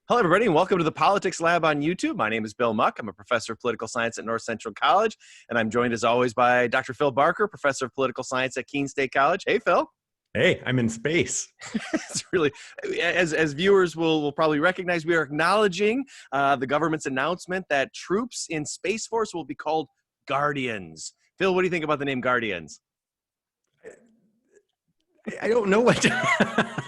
Hello, everybody, and welcome to the Politics Lab on YouTube. My name is Bill Muck. I'm a professor of political science at North Central College, and I'm joined, as always, by Dr. Phil Barker, professor of political science at Keene State College. Hey, Phil. Hey, I'm in space. It's really, as viewers will probably recognize, we are acknowledging the government's announcement that troops in Space Force will be called Guardians. Phil, what do you think about the name Guardians? I don't know what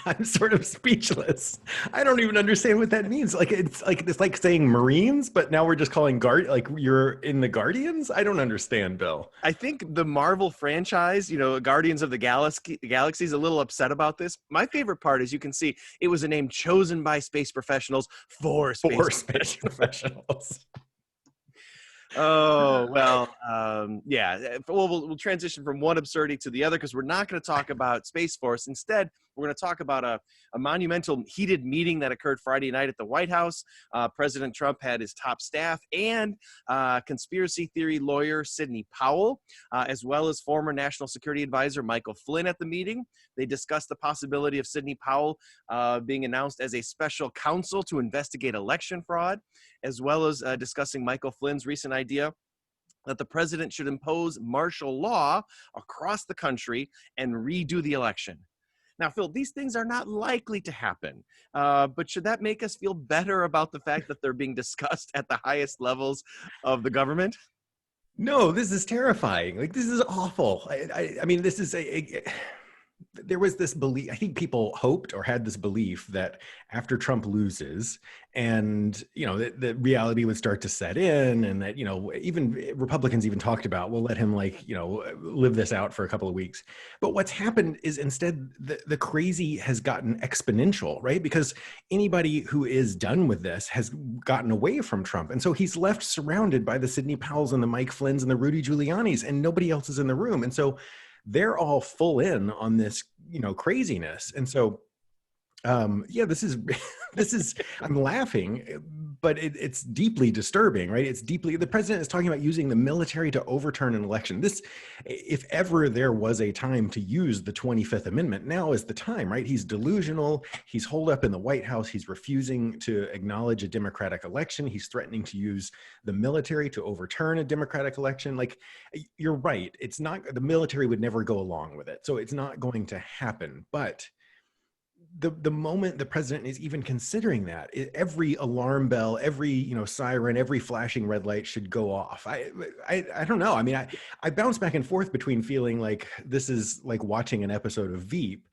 I'm sort of speechless. I don't even understand what that means. It's like saying Marines, but now we're just calling like you're in the Guardians. I don't understand, Bill. I think the Marvel franchise, Guardians of the Galaxy is a little upset about this. My favorite part is you can see it was a name chosen by space professionals for space professionals. Oh, well, yeah. We'll transition from one absurdity to the other because we're not going to talk about Space Force. Instead, we're going to talk about a monumental heated meeting that occurred Friday night at the White House. President Trump had his top staff and conspiracy theory lawyer Sidney Powell, as well as former National Security Advisor Michael Flynn at the meeting. They discussed the possibility of Sidney Powell being announced as a special counsel to investigate election fraud, as well as discussing Michael Flynn's recent idea that the president should impose martial law across the country and redo the election. Now, Phil, these things are not likely to happen, but should that make us feel better about the fact that they're being discussed at the highest levels of the government? No, this is terrifying. Like, this is awful. I mean, this is there was this belief, I think people hoped or had this belief that after Trump loses and, the reality would start to set in and that, even Republicans even talked about, we'll let him live this out for a couple of weeks. But what's happened is instead the crazy has gotten exponential, right? Because anybody who is done with this has gotten away from Trump. And so he's left surrounded by the Sidney Powells and the Mike Flynns and the Rudy Giulianis, and nobody else is in the room. And so they're all full in on this, craziness. And so, this is, I'm laughing, but it's deeply disturbing, right? The president is talking about using the military to overturn an election. If ever there was a time to use the 25th Amendment, now is the time, right? He's delusional. He's holed up in the White House. He's refusing to acknowledge a democratic election. He's threatening to use the military to overturn a democratic election. Like, you're right. It's not, the military would never go along with it. So it's not going to happen. But the moment the president is even considering that, every alarm bell, every siren, every flashing red light should go off. I don't know. I mean, I bounce back and forth between feeling like this is like watching an episode of Veep,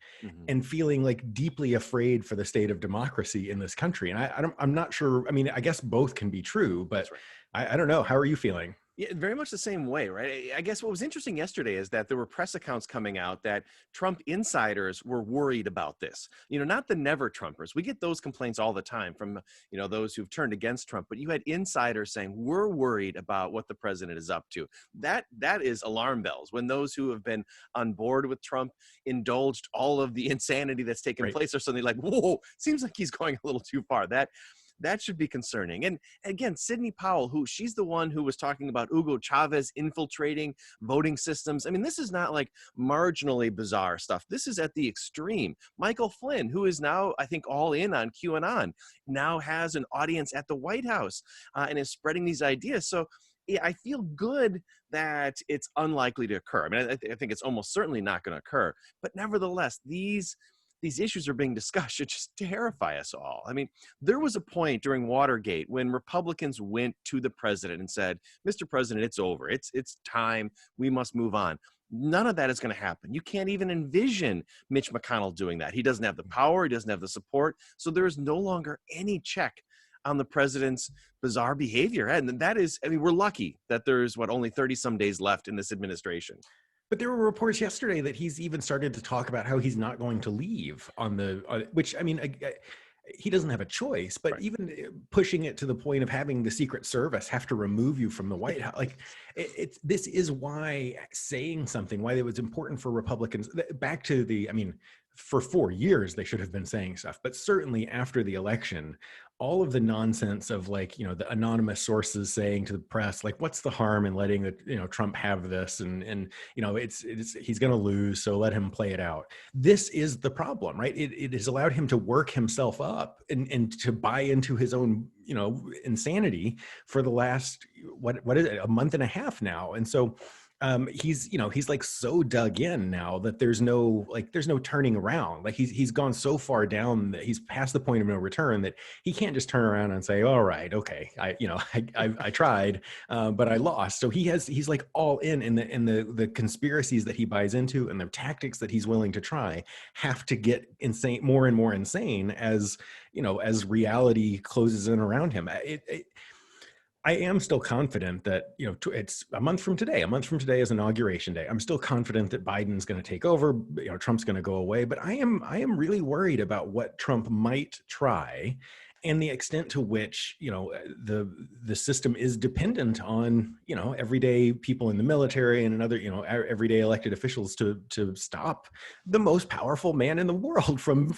and feeling like deeply afraid for the state of democracy in this country. And I'm not sure. I mean, I guess both can be true, but right. I don't know. How are you feeling? Yeah, very much the same way, right? I guess what was interesting yesterday is that there were press accounts coming out that Trump insiders were worried about this. Not the never Trumpers. We get those complaints all the time from, those who've turned against Trump. But you had insiders saying, we're worried about what the president is up to. That is alarm bells. When those who have been on board with Trump indulged all of the insanity that's taken place, or something like, whoa, seems like he's going a little too far. That should be concerning. And again, Sidney Powell, she's the one who was talking about Hugo Chavez infiltrating voting systems. I mean, this is not like marginally bizarre stuff. This is at the extreme. Michael Flynn, who is now, I think, all in on QAnon, now has an audience at the White House and is spreading these ideas. So yeah, I feel good that it's unlikely to occur. I mean, I think it's almost certainly not going to occur. But nevertheless, these issues are being discussed should just terrify us all. I mean, there was a point during Watergate when Republicans went to the president and said, Mr. President, it's over. It's time. We must move on. None of that is going to happen. You can't even envision Mitch McConnell doing that. He doesn't have the power. He doesn't have the support. So there is no longer any check on the president's bizarre behavior. And that is, I mean, we're lucky that there's only 30 some days left in this administration. But there were reports yesterday that he's even started to talk about how he's not going to leave which, I mean, he doesn't have a choice, but even pushing it to the point of having the Secret Service have to remove you from the White House. Like, this is why saying something, why it was important for Republicans back to for 4 years, they should have been saying stuff, but certainly after the election, all of the nonsense of like, the anonymous sources saying to the press, like, what's the harm in letting Trump have this? And it's he's going to lose, so let him play it out. This is the problem, right? It has allowed him to work himself up and to buy into his own, insanity for the last, what is it, a month and a half now. And so he's like so dug in now that there's no turning around. Like he's gone so far down that he's past the point of no return that he can't just turn around and say, all right, okay, I tried, but I lost. So he's like all in the conspiracies that he buys into and the tactics that he's willing to try have to get insane, more and more insane as reality closes in around him. I am still confident that, it's a month from today. A month from today is Inauguration Day. I'm still confident that Biden's going to take over. Trump's going to go away. But I am really worried about what Trump might try, and the extent to which, the system is dependent on, everyday people in the military and other, everyday elected officials to stop the most powerful man in the world from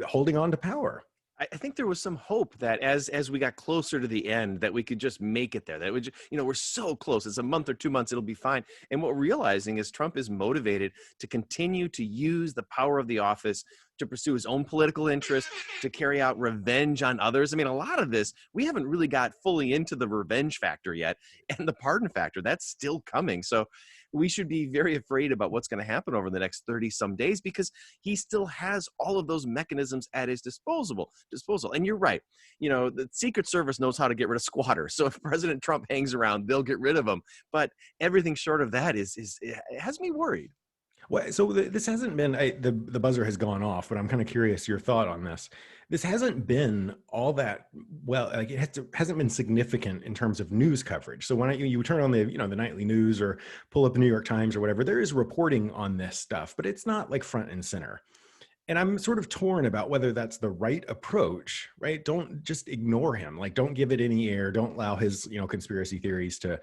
holding on to power. I think there was some hope that as we got closer to the end, that we could just make it there. That we, we're so close. It's a month or 2 months, it'll be fine. And what we're realizing is Trump is motivated to continue to use the power of the office to pursue his own political interest, to carry out revenge on others. I mean, a lot of this, we haven't really got fully into the revenge factor yet, and the pardon factor, that's still coming. So we should be very afraid about what's going to happen over the next 30 some days, because he still has all of those mechanisms at his disposal. And you're right. The Secret Service knows how to get rid of squatters. So if President Trump hangs around, they'll get rid of him. But everything short of that it has me worried. Well, so this hasn't been, the buzzer has gone off, but I'm kind of curious your thought on this. This hasn't been all that, well, like hasn't been significant in terms of news coverage. So when you turn on the nightly news or pull up the New York Times or whatever, there is reporting on this stuff, but it's not like front and center. And I'm sort of torn about whether that's the right approach, right? Don't just ignore him. Like, don't give it any air. Don't allow his, conspiracy theories to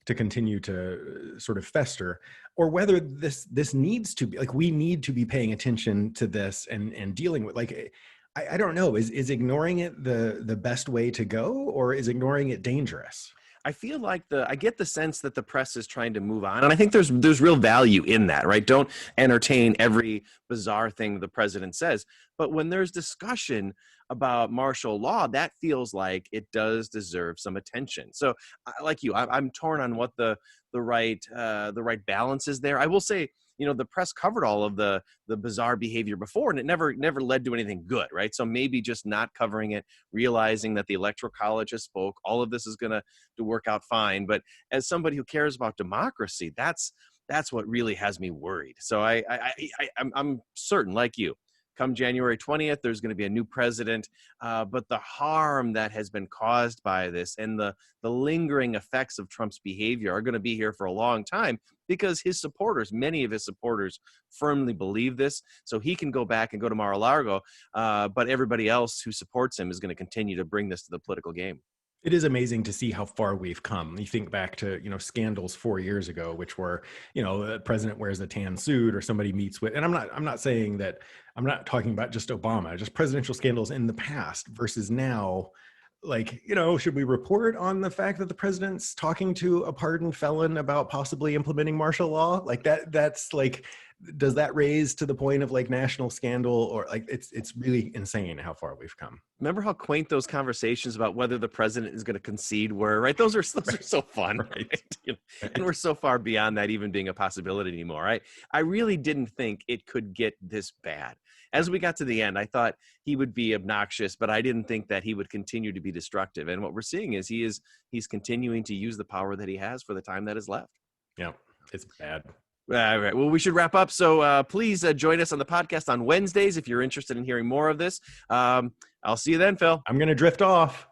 continue to sort of fester, or whether this needs to be, like, we need to be paying attention to this and dealing with, like, I don't know, is ignoring it the best way to go, or is ignoring it dangerous? I feel like I get the sense that the press is trying to move on. And I think there's real value in that, right? Don't entertain every bizarre thing the president says. But when there's discussion about martial law, that feels like it does deserve some attention. So like you, I'm torn on what the right balance is there. I will say, the press covered all of the bizarre behavior before, and it never led to anything good, right? So maybe just not covering it, realizing that the Electoral College has spoke, all of this is going to work out fine. But as somebody who cares about democracy, that's what really has me worried. So I'm certain, like you, come January 20th, there's going to be a new president, but the harm that has been caused by this and the lingering effects of Trump's behavior are going to be here for a long time, because many of his supporters firmly believe this. So he can go back and go to Mar-a-Lago, but everybody else who supports him is going to continue to bring this to the political game. It is amazing to see how far we've come. You think back to, scandals 4 years ago, which were, the president wears a tan suit or somebody meets with, and I'm not saying that, I'm not talking about just Obama, just presidential scandals in the past versus now. Like, should we report on the fact that the president's talking to a pardoned felon about possibly implementing martial law? Like that's like, does that raise to the point of like national scandal, or like it's really insane how far we've come. Remember how quaint those conversations about whether the president is going to concede were, right? Those are so fun, right? And we're so far beyond that even being a possibility anymore, right? I really didn't think it could get this bad. As we got to the end, I thought he would be obnoxious, but I didn't think that he would continue to be destructive. And what we're seeing is he's continuing to use the power that he has for the time that is left. Yeah, it's bad. All right. Well, we should wrap up. So please join us on the podcast on Wednesdays if you're interested in hearing more of this. I'll see you then, Phil. I'm going to drift off.